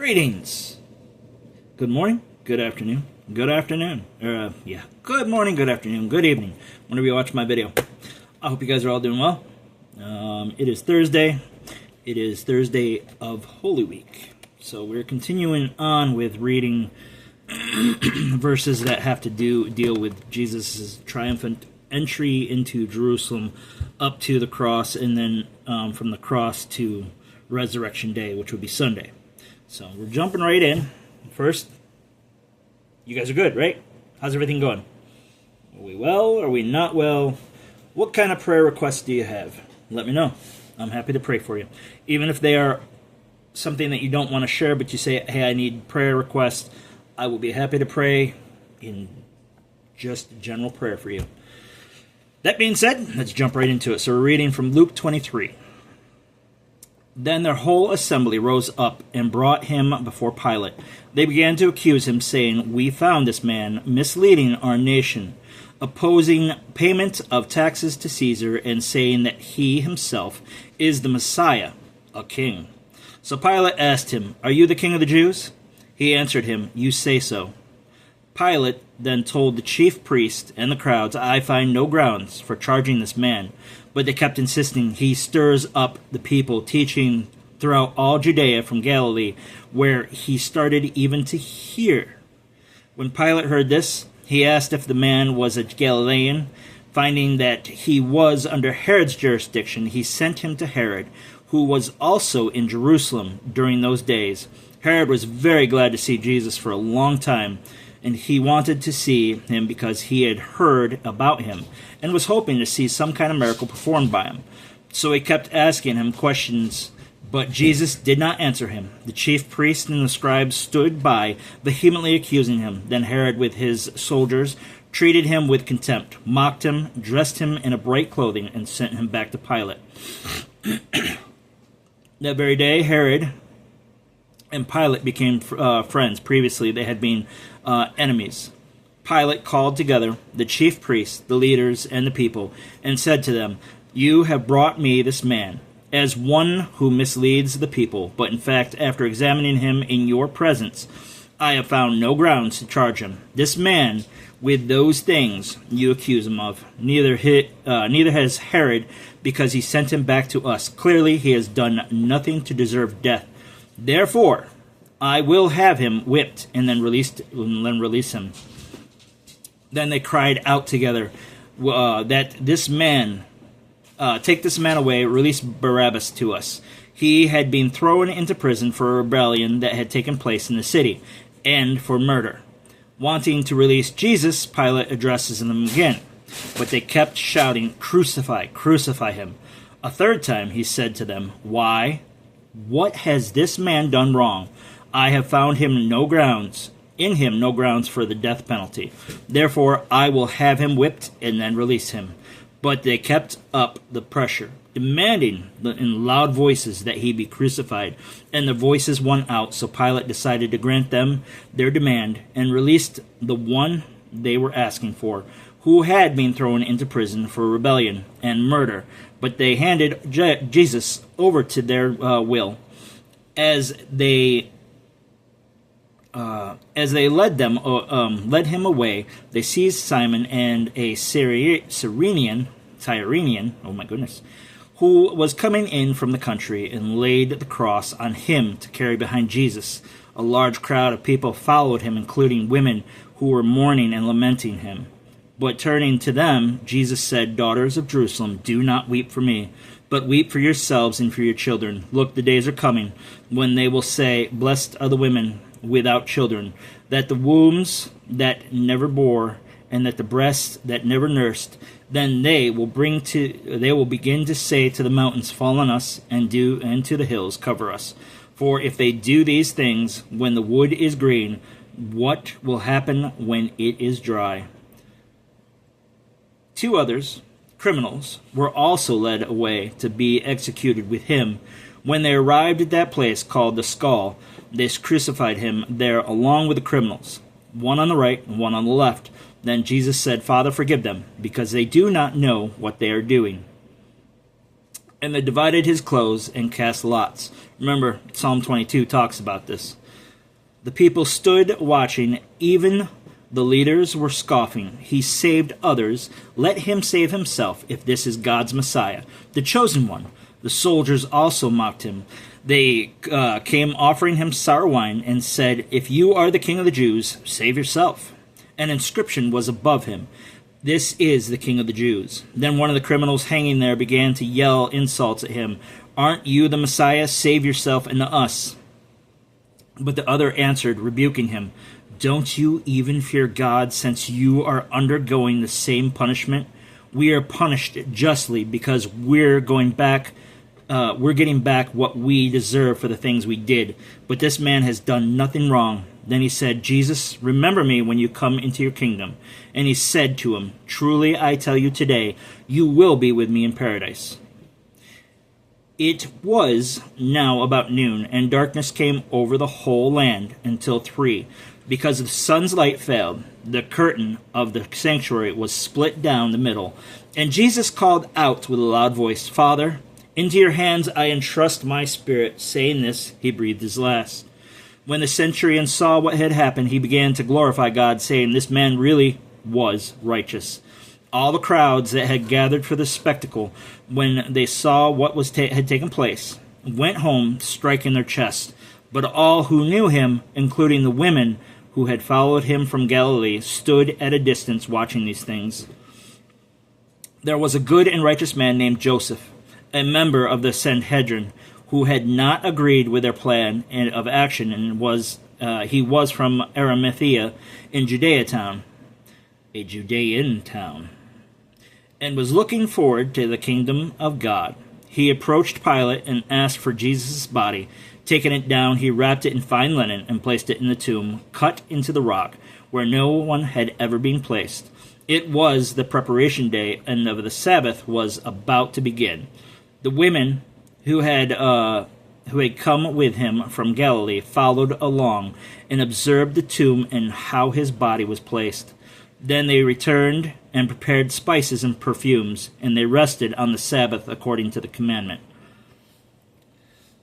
Greetings. Good morning, good afternoon, good afternoon. Good morning, good afternoon, good evening, whenever you watch my video. I hope you guys are all doing well. It is Thursday. It is Thursday of Holy Week. So we're continuing on with reading verses that have to deal with Jesus' triumphant entry into Jerusalem up to the cross, and then from the cross to Resurrection Day, which would be Sunday. So we're jumping right in. First, you guys are good, right? How's everything going? Are we well? Are we not well? What kind of prayer requests do you have? Let me know. I'm happy to pray for you. Even if they are something that you don't want to share, but you say, hey, I need prayer requests, I will be happy to pray in just general prayer for you. That being said, let's jump right into it. So we're reading from Luke 23. Then their whole assembly rose up and brought him before Pilate. They began to accuse him, saying, We found this man misleading our nation, opposing payment of taxes to Caesar, and saying that he himself is the Messiah, a king. So Pilate asked him, Are you the king of the Jews? He answered him, You say so. Pilate then told the chief priests and the crowds, I find no grounds for charging this man. But they kept insisting, he stirs up the people, teaching throughout all Judea from Galilee, where he started even to hear. When Pilate heard this, he asked if the man was a Galilean. Finding that he was under Herod's jurisdiction, he sent him to Herod, who was also in Jerusalem during those days. Herod was very glad to see Jesus for a long time, and he wanted to see him because he had heard about him and was hoping to see some kind of miracle performed by him. So he kept asking him questions, but Jesus did not answer him. The chief priests and the scribes stood by, vehemently accusing him. Then Herod, with his soldiers, treated him with contempt, mocked him, dressed him in a bright clothing, and sent him back to Pilate. That very day, Herod and Pilate became friends. Previously, they had been enemies. Pilate called together the chief priests, the leaders, and the people, and said to them, You have brought me this man as one who misleads the people, but in fact, after examining him in your presence, I have found no grounds to charge him. This man, with those things you accuse him of, neither has Herod, because he sent him back to us. Clearly, he has done nothing to deserve death. Therefore, I will have him whipped and then release him. Then they cried out together that this man, take this man away, release Barabbas to us. He had been thrown into prison for a rebellion that had taken place in the city, and for murder. Wanting to release Jesus, Pilate addresses them again, but they kept shouting, Crucify, crucify him. A third time he said to them, Why? What has this man done wrong? I have found in him no grounds for the death penalty. Therefore, I will have him whipped and then release him. But they kept up the pressure, demanding in loud voices that he be crucified. And the voices won out, so Pilate decided to grant them their demand and released the one they were asking for, who had been thrown into prison for rebellion and murder. But they handed Jesus over to their will. As they led him away, they seized Simon and a Cyrenian, oh my goodness, who was coming in from the country, and laid the cross on him to carry behind Jesus. A large crowd of people followed him, including women who were mourning and lamenting him. But turning to them, Jesus said, Daughters of Jerusalem, do not weep for me, but weep for yourselves and for your children. Look, the days are coming when they will say, Blessed are the women without children, that the wombs that never bore, and that the breasts that never nursed. Then they will begin to say to the mountains, Fall on us, and to the hills, cover us. For if they do these things when the wood is green, what will happen when it is dry? Two others, criminals, were also led away to be executed with him. When they arrived at that place called the Skull, they crucified him there along with the criminals, one on the right and one on the left. Then Jesus said, Father, forgive them, because they do not know what they are doing. And they divided his clothes and cast lots. Remember, Psalm 22 talks about this. The people stood watching, even the leaders were scoffing. He saved others. Let him save himself, if this is God's Messiah, the chosen one. The soldiers also mocked him. They came offering him sour wine and said, "If you are the king of the Jews, save yourself." An inscription was above him, "This is the king of the Jews." Then one of the criminals hanging there began to yell insults at him. "Aren't you the Messiah? Save yourself and us." But the other answered, rebuking him, "Don't you even fear God, since you are undergoing the same punishment? We are punished justly because we're getting back what we deserve for the things we did. But this man has done nothing wrong." Then he said, "Jesus, remember me when you come into your kingdom." And he said to him, "Truly I tell you today, you will be with me in paradise." It was now about noon, and darkness came over the whole land until 3. Because the sun's light failed, the curtain of the sanctuary was split down the middle. And Jesus called out with a loud voice, "Father, into your hands I entrust my spirit." Saying this, he breathed his last. When the centurion saw what had happened, he began to glorify God, saying, "This man really was righteous." All the crowds that had gathered for the spectacle, when they saw what had taken place, went home striking their chests. But all who knew him, including the women who had followed him from Galilee, stood at a distance watching these things. There was a good and righteous man named Joseph, a member of the Sanhedrin, who had not agreed with their plan of action, and he was from Arimathea in Judean town, and was looking forward to the kingdom of God. He approached Pilate and asked for Jesus' body. Taking it down, he wrapped it in fine linen and placed it in the tomb, cut into the rock, where no one had ever been placed. It was the preparation day, and the Sabbath was about to begin. The women who had come with him from Galilee followed along and observed the tomb and how his body was placed. Then they returned and prepared spices and perfumes, and they rested on the Sabbath according to the commandment.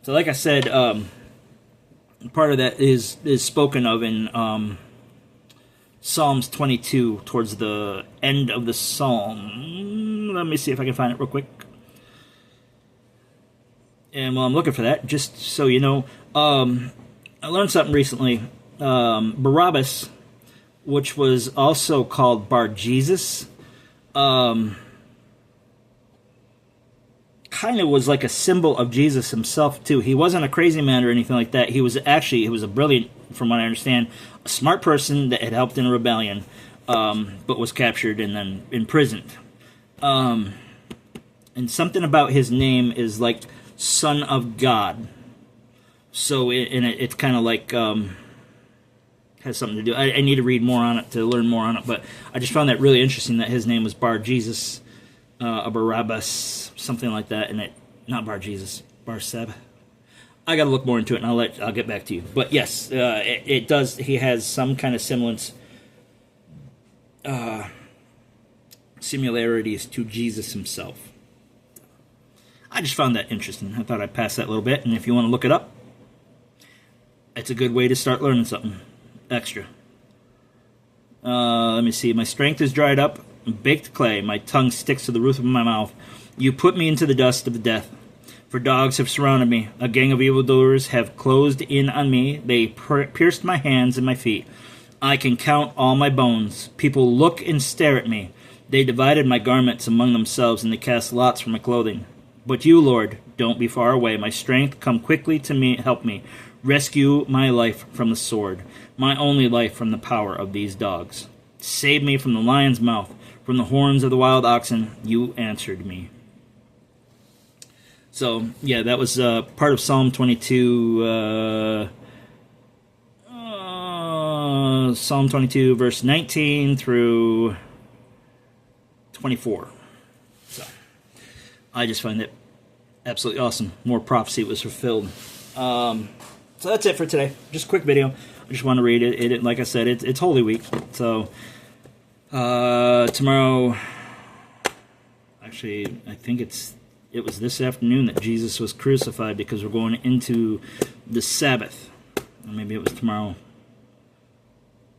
So like I said, part of that is spoken of in Psalms 22, towards the end of the psalm. Let me see if I can find it real quick. And while I'm looking for that, just so you know, I learned something recently. Barabbas, which was also called Bar Jesus, kind of was like a symbol of Jesus himself too. He wasn't a crazy man or anything like that. He was a brilliant, from what I understand, a smart person that had helped in a rebellion, but was captured and then imprisoned. And something about his name is like Son of God. So it's kind of like has something to do. I need to read more on it to learn more on it, but I just found that really interesting that his name was Bar Jesus, or Barabbas, something like that, and not Bar Jesus, Bar Seb. I got to look more into it, and I'll get back to you. But yes, it does. He has some kind of similarities to Jesus himself. I just found that interesting. I thought I'd pass that a little bit, and if you want to look it up, it's a good way to start learning something extra. Let me see. My strength is dried up, baked clay. My tongue sticks to the roof of my mouth. You put me into the dust of death. For dogs have surrounded me. A gang of evildoers have closed in on me. They pierced my hands and my feet. I can count all my bones. People look and stare at me. They divided my garments among themselves, and they cast lots for my clothing. But you, Lord, don't be far away. My strength, come quickly to me, help me. Rescue my life from the sword, my only life from the power of these dogs. Save me from the lion's mouth, from the horns of the wild oxen. You answered me. So, yeah, that was part of Psalm 22, Psalm 22, verse 19 through 24. So, I just find it absolutely awesome. More prophecy was fulfilled. So that's it for today. Just a quick video. I just want to read it. Like I said, it's Holy Week. So, tomorrow, actually, I think it's it was this afternoon that Jesus was crucified, because we're going into the Sabbath. Or maybe it was tomorrow.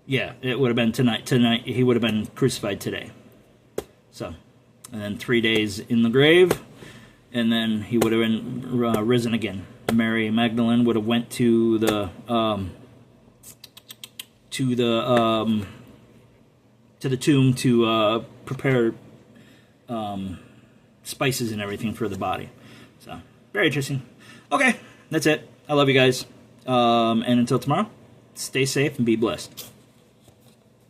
Yeah, it would have been tonight. Tonight, he would have been crucified today. So, and then 3 days in the grave, and then he would have been risen again. Mary Magdalene would have went to the tomb to prepare spices and everything for the body. So, very interesting. Okay, that's it. I love you guys. And until tomorrow, stay safe and be blessed.